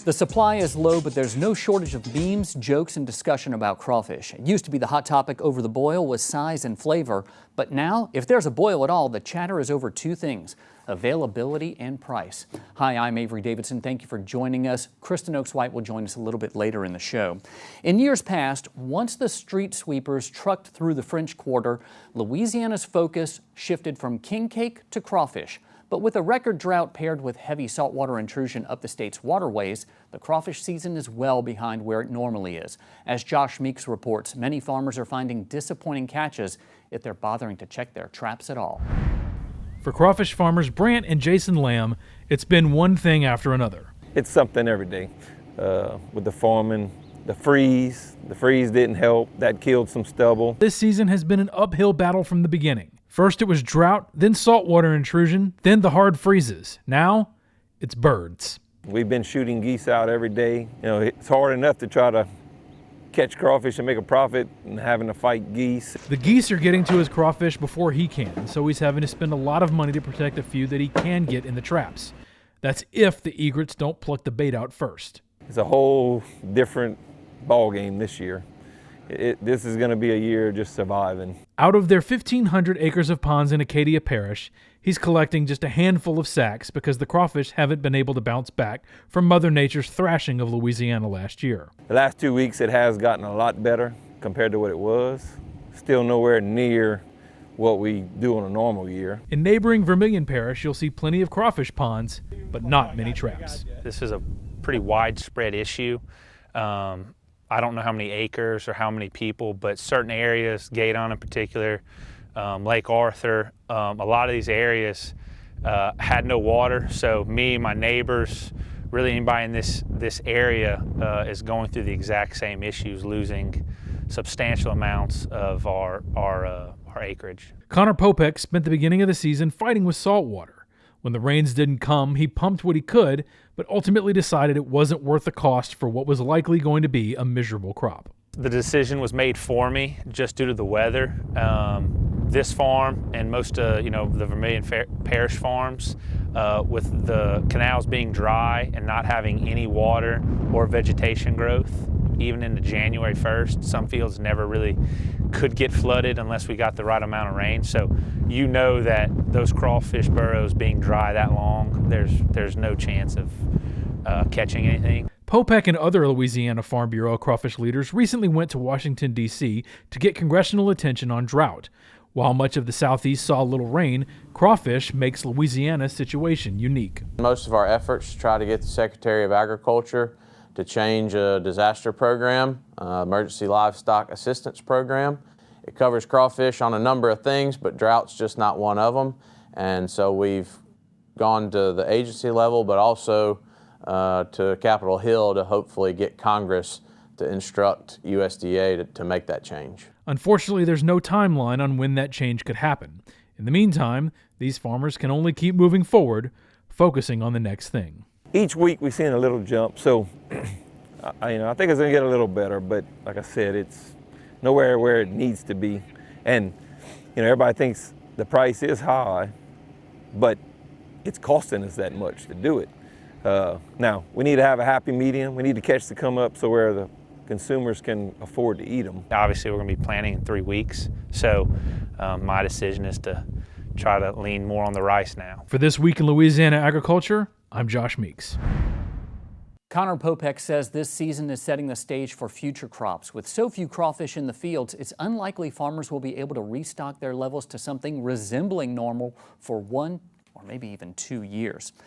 The supply is low, but there's no shortage of memes, jokes, and discussion about crawfish. It used to be the hot topic over the boil was size and flavor, but now, if there's a boil at all, the chatter is over two things: availability and price. Hi, I'm Avery Davidson. Thank you for joining us. Kristen Oaks-White will join us a little bit later in the show. In years past, once the street sweepers trucked through the French Quarter, Louisiana's focus shifted from king cake to crawfish. But with a record drought paired with heavy saltwater intrusion up the state's waterways, the crawfish season is well behind where it normally is. As Josh Meeks reports, many farmers are finding disappointing catches if they're bothering to check their traps at all. For crawfish farmers Brant and Jason Lamb, it's been one thing after another. It's something every day. With the farming, the freeze didn't help. That killed some stubble. This season has been an uphill battle from the beginning. First it was drought, then saltwater intrusion, then the hard freezes. Now it's birds. We've been shooting geese out every day. You know, it's hard enough to try to catch crawfish and make a profit and having to fight geese. The geese are getting to his crawfish before he can, so he's having to spend a lot of money to protect the few that he can get in the traps. That's if the egrets don't pluck the bait out first. It's a whole different ball game this year. This is going to be a year just surviving. Out of their 1,500 acres of ponds in Acadia Parish, he's collecting just a handful of sacks because the crawfish haven't been able to bounce back from Mother Nature's thrashing of Louisiana last year. The last 2 weeks it has gotten a lot better compared to what it was. Still nowhere near what we do on a normal year. In neighboring Vermilion Parish, you'll see plenty of crawfish ponds, but not many traps. This is a pretty widespread issue. I don't know how many acres or how many people, but certain areas, Gaydon in particular, Lake Arthur, a lot of these areas had no water. So me, my neighbors, really anybody in this area is going through the exact same issues, losing substantial amounts of our acreage. Connor Popek spent the beginning of the season fighting with saltwater. When the rains didn't come, he pumped what he could, but ultimately decided it wasn't worth the cost for what was likely going to be a miserable crop. The decision was made for me just due to the weather. This farm and most of the Vermilion Parish farms, with the canals being dry and not having any water or vegetation growth, even into January 1st, some fields never really could get flooded unless we got the right amount of rain. So you know that those crawfish burrows being dry that long, there's no chance of catching anything. Popek and other Louisiana Farm Bureau crawfish leaders recently went to Washington, D.C. to get congressional attention on drought. While much of the Southeast saw little rain, crawfish makes Louisiana's situation unique. Most of our efforts try to get the Secretary of Agriculture to change a disaster program, emergency livestock assistance program. It covers crawfish on a number of things, but drought's just not one of them. And so we've gone to the agency level, but also to Capitol Hill to hopefully get Congress to instruct USDA to make that change. Unfortunately, there's no timeline on when that change could happen. In the meantime, these farmers can only keep moving forward, focusing on the next thing. Each week we've seen a little jump, so I think it's going to get a little better, but like I said, it's nowhere where it needs to be. And everybody thinks the price is high, but it's costing us that much to do it. Now, we need to have a happy medium. We need to catch the come up so where the consumers can afford to eat them. Obviously, we're going to be planting in 3 weeks, so my decision is to try to lean more on the rice now. For This Week in Louisiana Agriculture, I'm Josh Meeks. Connor Popek says this season is setting the stage for future crops. With so few crawfish in the fields, it's unlikely farmers will be able to restock their levels to something resembling normal for 1 or maybe even 2 years.